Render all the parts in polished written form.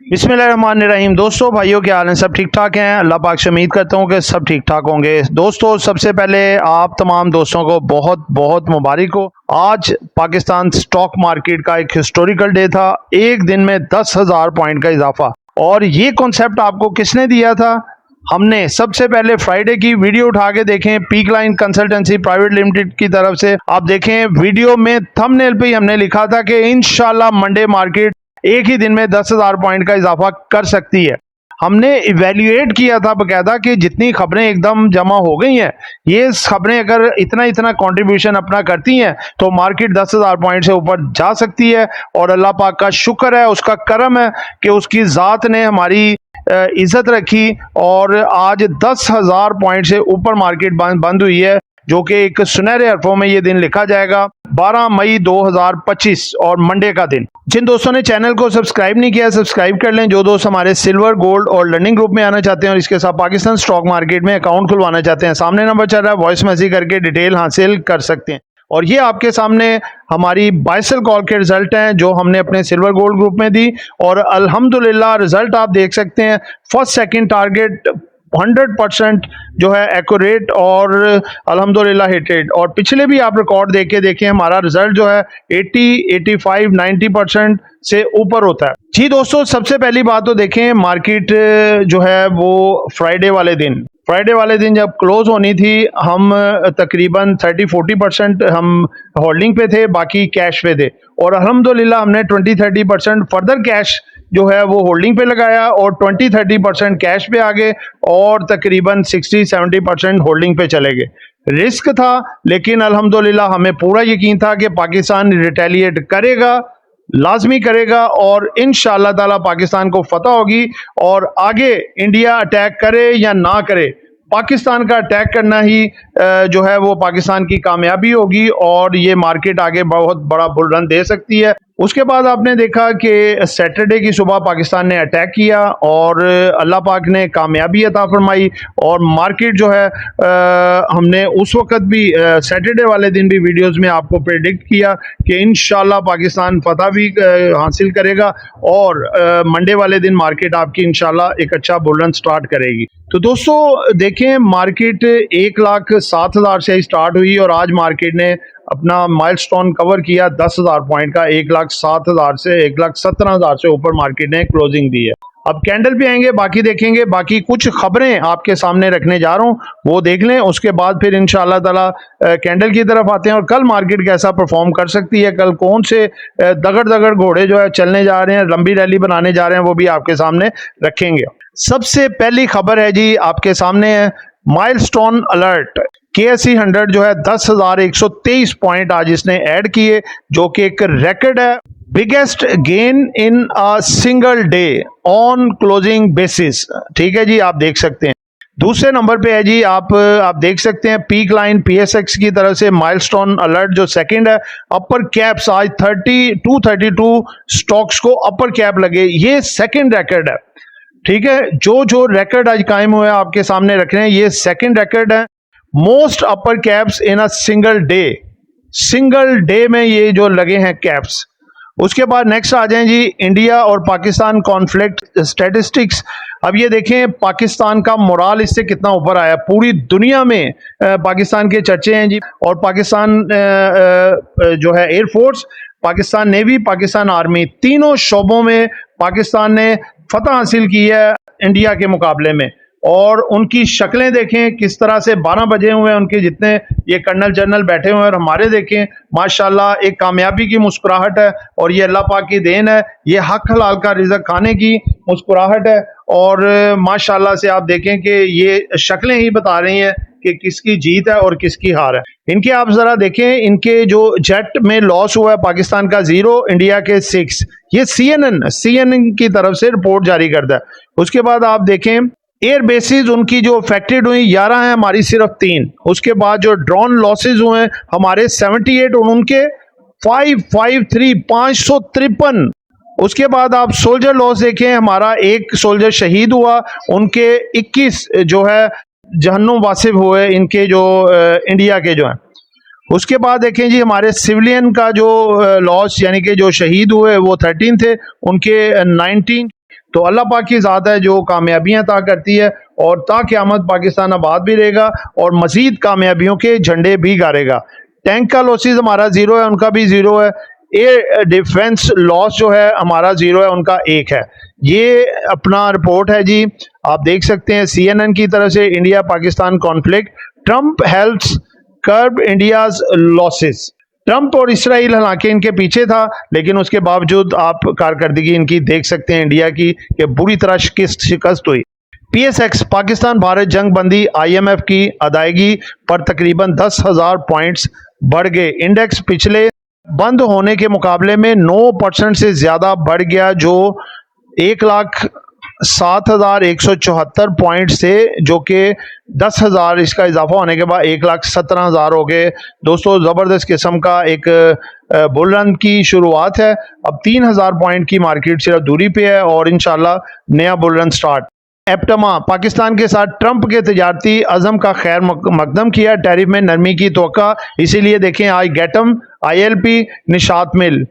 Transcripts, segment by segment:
बिस्मिल्लाहिर्रहमानिर्रहीम। दोस्तों, भाइयों, क्या हाल है? सब ठीक ठाक हैं? अल्लाह पाक से उम्मीद करता हूँ कि सब ठीक ठाक होंगे। दोस्तों, सबसे पहले आप तमाम दोस्तों को बहुत बहुत मुबारक हो। आज पाकिस्तान स्टॉक मार्केट का एक हिस्टोरिकल डे था। एक दिन में 10,000 पॉइंट का इजाफा। और ये कॉन्सेप्ट आपको किसने दिया था? हमने सबसे पहले फ्राइडे की वीडियो उठा के देखें, peak line consultancy private limited की तरफ से। आप देखें वीडियो में थंबनेल पे ही हमने लिखा था कि इंशाल्लाह मंडे मार्केट एक ही दिन में 10,000 पॉइंट का इजाफा कर सकती है। हमने इवेल्युएट किया था बकायदा कि जितनी खबरें एकदम जमा हो गई हैं, ये खबरें अगर इतना इतना कंट्रीब्यूशन अपना करती हैं तो मार्केट 10,000 पॉइंट से ऊपर जा सकती है। और अल्लाह पाक का शुक्र है, उसका करम है कि उसकी ज़ात ने हमारी इज्जत रखी और आज 10,000 पॉइंट से ऊपर मार्केट बंद हुई है, जो कि एक सुनहरे हरफों में ये दिन लिखा जाएगा, 12 मई 2025 और मंडे का दिन। जिन दोस्तों ने चैनल को सब्सक्राइब नहीं किया, सब्सक्राइब कर लें। जो दोस्त हमारे सिल्वर, गोल्ड और लर्निंग ग्रुप में आना चाहते हैं और इसके साथ पाकिस्तान स्टॉक मार्केट में अकाउंट खुलवाना चाहते हैं, सामने नंबर चल रहा है, वॉइस मैसेज करके डिटेल हासिल कर सकते हैं। और ये आपके सामने हमारी बाइसल कॉल के रिजल्ट हैं जो हमने अपने सिल्वर गोल्ड ग्रुप में दी। और अल्हम्दुलिल्लाह रिजल्ट आप देख सकते हैं, फर्स्ट सेकंड टारगेट 100% जो है एक्यूरेट और अल्हम्दुलिल्लाह हिटेड। और पिछले भी आप रिकॉर्ड देख के देखें, हमारा रिजल्ट जो है 80, 85, 90% से ऊपर होता है। जी दोस्तों, सबसे पहली बात तो देखें, मार्केट जो है वो फ्राइडे वाले दिन जब क्लोज होनी थी, हम तकरीबन 30-40% हम होल्डिंग पे थे, बाकी कैश पे थे। और अल्हम्दुलिल्लाह हमने 20-30% फर्दर कैश जो है वो होल्डिंग पे लगाया और 20-30% कैश पे आ गए और तकरीबन 60-70% होल्डिंग पे चले गए। रिस्क था, लेकिन अल्हम्दुलिल्लाह हमें पूरा यकीन था कि पाकिस्तान रिटेलिएट करेगा, लाजमी करेगा और इंशाअल्लाह ताला पाकिस्तान को फतह होगी। और आगे इंडिया अटैक करे या ना करे, पाकिस्तान का अटैक करना ही जो है वो पाकिस्तान की कामयाबी होगी और ये मार्केट आगे बहुत बड़ा बुल रन दे सकती है। उसके बाद आपने देखा कि सैटरडे की सुबह पाकिस्तान ने अटैक किया और अल्लाह पाक ने कामयाबी अता फरमाई और मार्केट जो है हमने उस वक्त भी सैटरडे वाले दिन भी वीडियोस में आपको प्रेडिक्ट किया कि इंशाल्लाह पाकिस्तान फतह भी हासिल करेगा और मंडे वाले दिन मार्केट आपकी इंशाल्लाह एक अच्छा बुल रन स्टार्ट करेगी। तो दोस्तों देखें, मार्केट 1,07,000 से स्टार्ट हुई और आज मार्केट ने अपना माइलस्टोन कवर किया 10,000 पॉइंट का। 1,07,000 से 1,17,000 से ऊपर मार्केट ने क्लोजिंग दी है। अब कैंडल पे आएंगे, बाकी देखेंगे, बाकी कुछ खबरें आपके सामने रखने जा रहा हूं, वो देख लें। उसके बाद फिर इंशाअल्लाह ताला कैंडल की तरफ आते हैं और कल मार्केट कैसा परफॉर्म कर सकती है, कल कौन से दगड़ दगड़ घोड़े जो है चलने जा रहे हैं, लंबी रैली बनाने जा रहे हैं, वो भी आपके सामने रखेंगे। सबसे पहली खबर है जी आपके सामने है, माइलस्टोन अलर्ट। KSE 100 जो है 10,123 पॉइंट आज इसने ऐड किए, जो कि एक रिकॉर्ड है, biggest gain in a single day on closing basis. ठीक है जी, आप देख सकते हैं। दूसरे नंबर पे है जी, आप देख सकते हैं पीक लाइन PSX की तरफ से माइलस्टोन अलर्ट जो सेकंड है, अपर कैप्स आज 32 स्टॉक्स को अपर कैप लगे, ये सेकंड रिकॉर्ड है। ठीक है, जो रिकॉर्ड आज कायम हुआ है आपके सामने रख रहे हैं, ये सेकंड रिकॉर्ड है। Most upper caps in a single day में ये जो लगे हैं कैप्स। उसके बाद नेक्स्ट आ जाएं जी, इंडिया और पाकिस्तान कॉन्फ्लिक्ट स्टैटिस्टिक्स। अब ये देखें पाकिस्तान का मोराल इससे कितना ऊपर आया। पूरी दुनिया में पाकिस्तान के चर्चे हैं जी। और पाकिस्तान जो है air force, Pakistan navy, Pakistan army, तीनों शोबों में पाकिस्तान ने फतह हासिल की है इंडिया के मुकाबले में। और उनकी शक्लें देखें किस तरह से 12 बजे हुए हैं, उनके जितने ये कर्नल जनरल बैठे हुए हैं, और हमारे देखें माशाल्लाह एक कामयाबी की मुस्कुराहट है और ये अल्लाह पाक की देन है, ये हक हलाल का रिज़्क खाने की मुस्कुराहट है। और माशाल्लाह से आप देखें कि ये शक्लें ही बता रही हैं कि किसकी जीत है और किसकी हार है। इनके आप जरा देखें, इनके जो जेट में लॉस हुआ है पाकिस्तान का 0, इंडिया के 6, ये CNN की तरफ से रिपोर्ट जारी करता है। उसके बाद आप देखें एयर बेसिस उनकी जो अफेक्टेड हुई 11 है, हमारी सिर्फ 3। उसके बाद जो ड्रोन लॉसेज हुए हैं हमारे 78 और उनके 553 553। उसके बाद आप सोल्जर लॉस देखें, हमारा एक सोल्जर शहीद हुआ, उनके 21 जो है जहन्नुम वासिफ हुए, इनके जो इंडिया के जो हैं। उसके बाद देखें जी हमारे सिविलियन का जो लॉस यानी कि जो शहीद हुए वो 13 थे, उनके 19। तो अल्लाह पाक की ज़ात है जो कामयाबियां अता करती है, और ता क़यामत पाकिस्तान आबाद भी रहेगा और मज़ीद कामयाबियों के झंडे भी गाड़ेगा। टैंक का लॉसेस हमारा 0 है, उनका भी 0 है। एयर डिफेंस लॉस जो है हमारा 0 है, उनका 1 है। ये अपना रिपोर्ट है जी, आप देख सकते हैं CNN की तरफ से, India Pakistan conflict, Trump helps curb India's losses. Trump और इसराइल हालांकि इनके पीछे था, लेकिन उसके बावजूद आप कारकर्दगी इनकी देख सकते हैं इंडिया की, कि बुरी तरह शिकस्त हुई। PSX पाकिस्तान भारत जंग बंदी IMF की अदायगी पर तकरीबन 10,000 पॉइंट्स बढ़ गए। इंडेक्स पिछले बंद होने के मुकाबले में 9% से ज्यादा बढ़ गया, जो 1,07,174 पॉइंट से, जो कि 10,000 इसका इजाफा होने के बाद 1,17,000 हो गए। दोस्तों ज़बरदस्त किस्म का एक बुल रन की शुरुआत है। अब 3,000 पॉइंट की मार्केट सिर्फ दूरी पे है और इंशाल्लाह नया बुल रन स्टार्ट। एप्टमा पाकिस्तान के साथ ट्रंप के तजारती अज़म का खैर मकदम किया, टैरिफ में नरमी की तवक्का। इसीलिए देखें आज गेटम, ILP, निशात मिल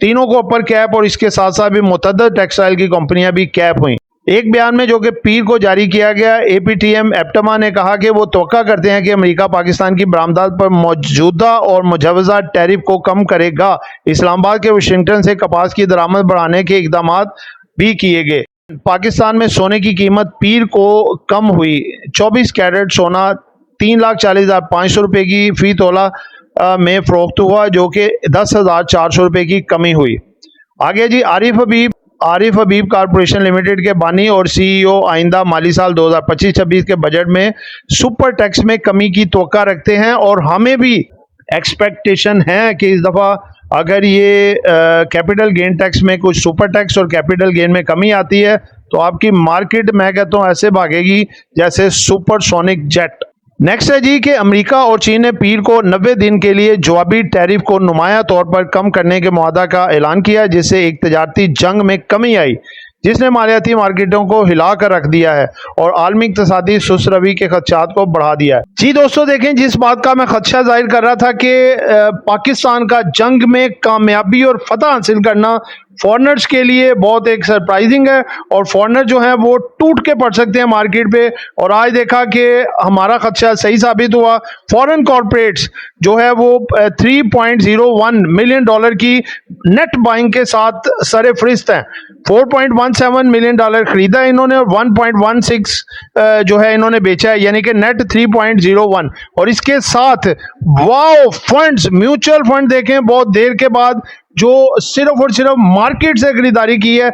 तीनों को अपर कैप, और इसके साथ साथ भी मुतअद्दिद टेक्सटाइल की कंपनियां भी कैप हुई। एक बयान में जो कि पीर को जारी किया गया, APTM एप्टमा ने कहा कि वो तवक्का करते हैं कि अमेरिका पाकिस्तान की बरामदात पर मौजूदा और मुजवजा टैरिफ को कम करेगा। इस्लामाबाद के वाशिंगटन से कपास की दरामद बढ़ाने के इकदाम भी किए गए। पाकिस्तान में सोने की कीमत पीर को कम हुई। 24 कैरेट सोना 3,40,500 रुपये की फी तोला में फरोख्त हुआ, जो कि 10,400 रुपये की कमी हुई। आगे जी, आरिफ हबीब कारपोरेशन लिमिटेड के बानी और CEO आइंदा माली साल 2025-26 के बजट में सुपर टैक्स में कमी की तवक्का रखते हैं, और हमें भी एक्सपेक्टेशन है कि इस दफ़ा अगर ये कैपिटल गेन टैक्स में कुछ सुपर टैक्स और कैपिटल गेन में कमी आती है तो आपकी मार्केट, मैं कहता हूँ, ऐसे भागेगी जैसे सुपरसोनिक जेट। नेक्स्ट है जी कि अमेरिका और चीन ने पीर को 90 दिन के लिए जवाबी टैरिफ को नुमाया तौर पर कम करने के मुआहदा का ऐलान किया, जिससे एक तजारती जंग में कमी आई, जिसने मालियाती मार्केटों को हिला कर रख दिया है और आलमी इक़्तिसादी सुस्त रवी के खदशात को बढ़ा दिया है। जी दोस्तों, देखें, जिस बात का मैं खदशा जाहिर कर रहा था कि पाकिस्तान का जंग में कामयाबी और फतह हासिल करना फॉरनर्स के लिए बहुत एक सरप्राइजिंग है, और फॉरनर जो है वो टूट के पड़ सकते हैं मार्केट पे, और आज देखा कि हमारा खदशा सही साबित हुआ। फॉरेन कॉर्पोरेट्स जो है वो $3.01 मिलियन की नेट बाइंग के साथ सरे फरिस्त हैं। $4.17 मिलियन खरीदा है इन्होंने, और 1.16 जो है इन्होंने बेचा है, यानी कि नेट 3.01। और इसके साथ वाओ फंड्स, म्यूचुअल फंड देखें, बहुत देर के बाद जो सिर्फ और सिर्फ मार्केट से खरीदारी की है,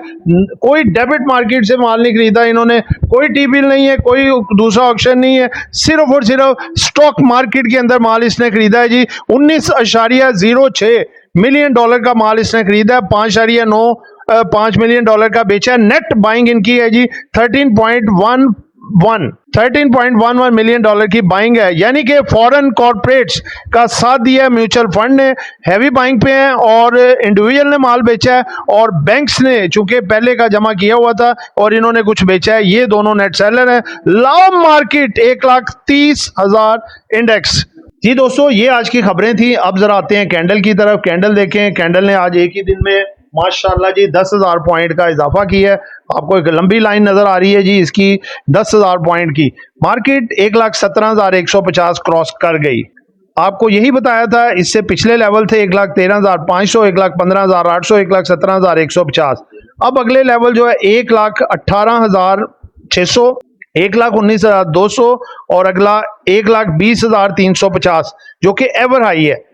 कोई डेबिट मार्केट से माल नहीं खरीदा इन्होंने, कोई टी बिल नहीं है, कोई दूसरा ऑक्शन नहीं है, सिर्फ और सिर्फ स्टॉक मार्केट के अंदर माल इसने खरीदा है जी। $19.06 मिलियन का माल इसने खरीदा है, $5 मिलियन का बेचा है। नेट बाइंग इनकी है जी 13.11 मिलियन की बाइंग है, यानी कि फॉरेन कॉर्पोरेट्स का साथ दिया है म्यूचुअल फंड ने, हैवी बाइंग पे हैं, और इंडिविजुअल ने माल बेचा है, और बैंक्स ने चूंकि पहले का जमा किया हुआ था और इन्होंने कुछ बेचा है। ये दोनों नेट सेलर हैं। लाओ मार्केट 1,30,000 इंडेक्स। जी दोस्तों, ये आज की खबरें थी। अब जरा आते हैं कैंडल की तरफ। कैंडल देखें, कैंडल ने आज एक ही दिन में माशाल्लाह जी 10,000 पॉइंट का इजाफा किया है। आपको एक लंबी लाइन नजर आ रही है जी इसकी 10,000 पॉइंट की। मार्केट 1,17,150 क्रॉस कर गई। आपको यही बताया था, इससे पिछले लेवल थे 1,13,500, 1,15,800, 1,17,150। अब अगले लेवल जो है 1,18,600, 1,19,200 और अगला 1,20,350, जो कि एवर हाई है।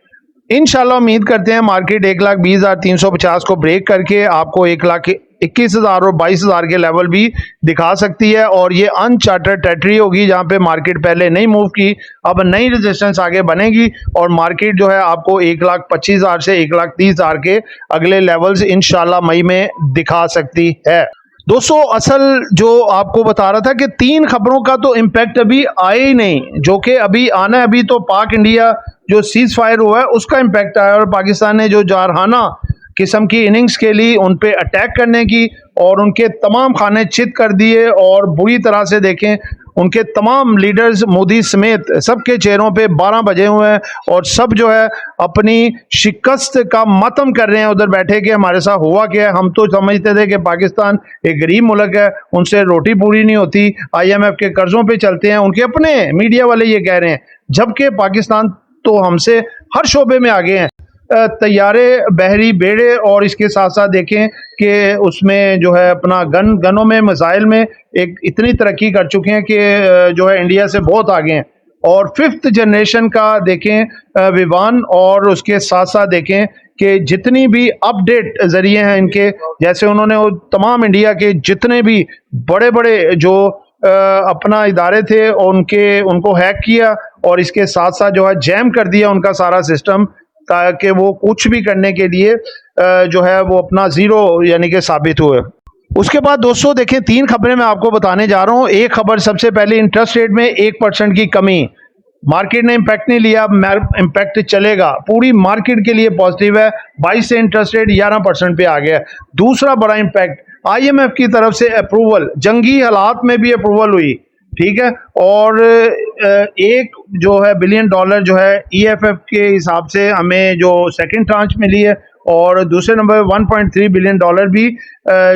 इंशाल्लाह उम्मीद करते हैं मार्केट 1,20,350 को ब्रेक करके आपको 1,21,000 और 22,000 के लेवल भी दिखा सकती है, और ये अनचार्टर्ड टेरिटरी होगी जहां पे मार्केट पहले नहीं मूव की, अब नई रेजिस्टेंस आगे बनेगी, और मार्केट जो है आपको 1,25,000 से 1,30,000 के अगले लेवल्स इंशाल्लाह मई में दिखा सकती है। दोस्तों, असल जो आपको बता रहा था कि 3 खबरों का तो इम्पैक्ट अभी आए ही नहीं, जो कि अभी आना है। अभी तो पाक इंडिया जो सीज फायर हुआ है उसका इम्पैक्ट आया, और पाकिस्तान ने जो जारहाना किस्म की इनिंग्स के लिए उन पे अटैक करने की, और उनके तमाम खाने चित कर दिए, और बुरी तरह से देखें उनके तमाम लीडर्स मोदी समेत सबके चेहरों पे 12 बजे हुए हैं और सब जो है अपनी शिकस्त का मातम कर रहे हैं उधर बैठे कि हमारे साथ हुआ क्या है। हम तो समझते थे कि पाकिस्तान एक गरीब मुल्क है, उनसे रोटी पूरी नहीं होती, IMF के कर्जों पे चलते हैं, उनके अपने मीडिया वाले ये कह रहे हैं, जबकि पाकिस्तान तो हमसे हर शोबे में आगे हैं। तैयारे, बहरी बेड़े और इसके साथ साथ देखें कि उसमें जो है अपना गनों में, मिसाइल में एक इतनी तरक्की कर चुके हैं कि जो है इंडिया से बहुत आगे हैं। और 5th जनरेशन का देखें विमान, और उसके साथ साथ देखें कि जितनी भी अपडेट जरिए हैं इनके, जैसे उन्होंने वो तमाम इंडिया के जितने भी बड़े बड़े जो अपना इदारे थे उनको हैक किया और इसके साथ साथ जो है जैम कर दिया उनका सारा सिस्टम, ताकि वो कुछ भी करने के लिए जो है वो अपना जीरो यानी कि साबित हुए। उसके बाद दोस्तों देखें 3 खबरें मैं आपको बताने जा रहा हूं। एक खबर सबसे पहले, इंटरेस्ट रेट में 1% की कमी। मार्केट ने इम्पैक्ट नहीं लिया, इम्पैक्ट चलेगा, पूरी मार्केट के लिए पॉजिटिव है। 22 से इंटरेस्ट रेट 11% पे आ गया। दूसरा बड़ा इम्पैक्ट, IMF की तरफ से अप्रूवल, जंगी हालात में भी अप्रूवल हुई, ठीक है। और एक जो है $1 बिलियन जो है EFF के हिसाब से हमें जो सेकंड ट्रांच मिली है, और दूसरे नंबर $1.3 बिलियन भी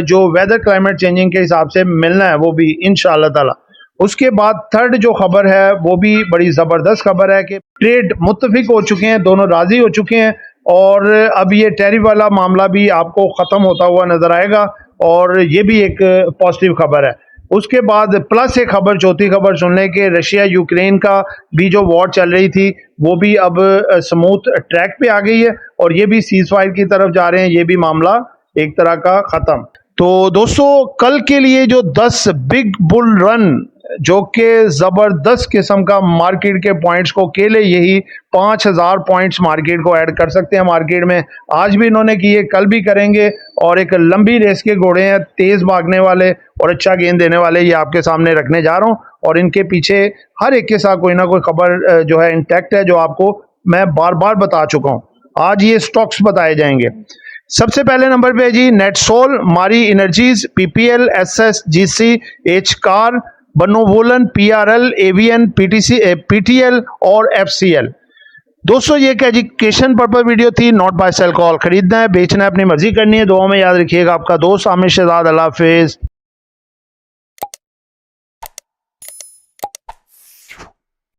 जो वेदर क्लाइमेट चेंजिंग के हिसाब से मिलना है, वो भी इंशाअल्लाह ताला। उसके बाद थर्ड जो खबर है वो भी बड़ी ज़बरदस्त खबर है कि ट्रेड मुत्तफिक हो चुके हैं, दोनों राज़ी हो चुके हैं, और अब ये टैरिफ वाला मामला भी आपको ख़त्म होता हुआ नज़र आएगा, और ये भी एक पॉजिटिव खबर है। उसके बाद प्लस एक खबर, चौथी खबर सुन लें कि रशिया यूक्रेन का भी जो वॉर चल रही थी वो भी अब स्मूथ ट्रैक पे आ गई है, और ये भी सीज फायर की तरफ जा रहे हैं, ये भी मामला एक तरह का ख़त्म। तो दोस्तों कल के लिए जो 10 बिग बुल रन, जो कि ज़बरदस्त किस्म का मार्केट के पॉइंट्स को अकेले यही 5000 पॉइंट्स मार्केट को ऐड कर सकते हैं मार्केट में। आज भी इन्होंने किए, कल भी करेंगे, और एक लंबी रेस के घोड़े हैं, तेज़ भागने वाले और अच्छा गेंद देने वाले, ये आपके सामने रखने जा रहा हूँ। और इनके पीछे हर एक के साथ कोई ना कोई खबर जो है इंटैक्ट है, जो आपको मैं बार बार बता चुका हूँ। आज ये स्टॉक्स बताए जाएंगे। सबसे पहले नंबर पे जी नेटसोल, मारी एनर्जीज, PPL, SSGC, एच कार, बनोवोलन, PRL, AVN, PTL और FCL। दोस्तों ये एक एजुकेशन पर्पज वीडियो थी, नॉट बाय सेल कॉल। खरीदना है, बेचना है, अपनी मर्जी करनी है। दुआ में याद रखिएगा। आपका दोस्त आमिर शहजाद। अल्लाह हाफिज।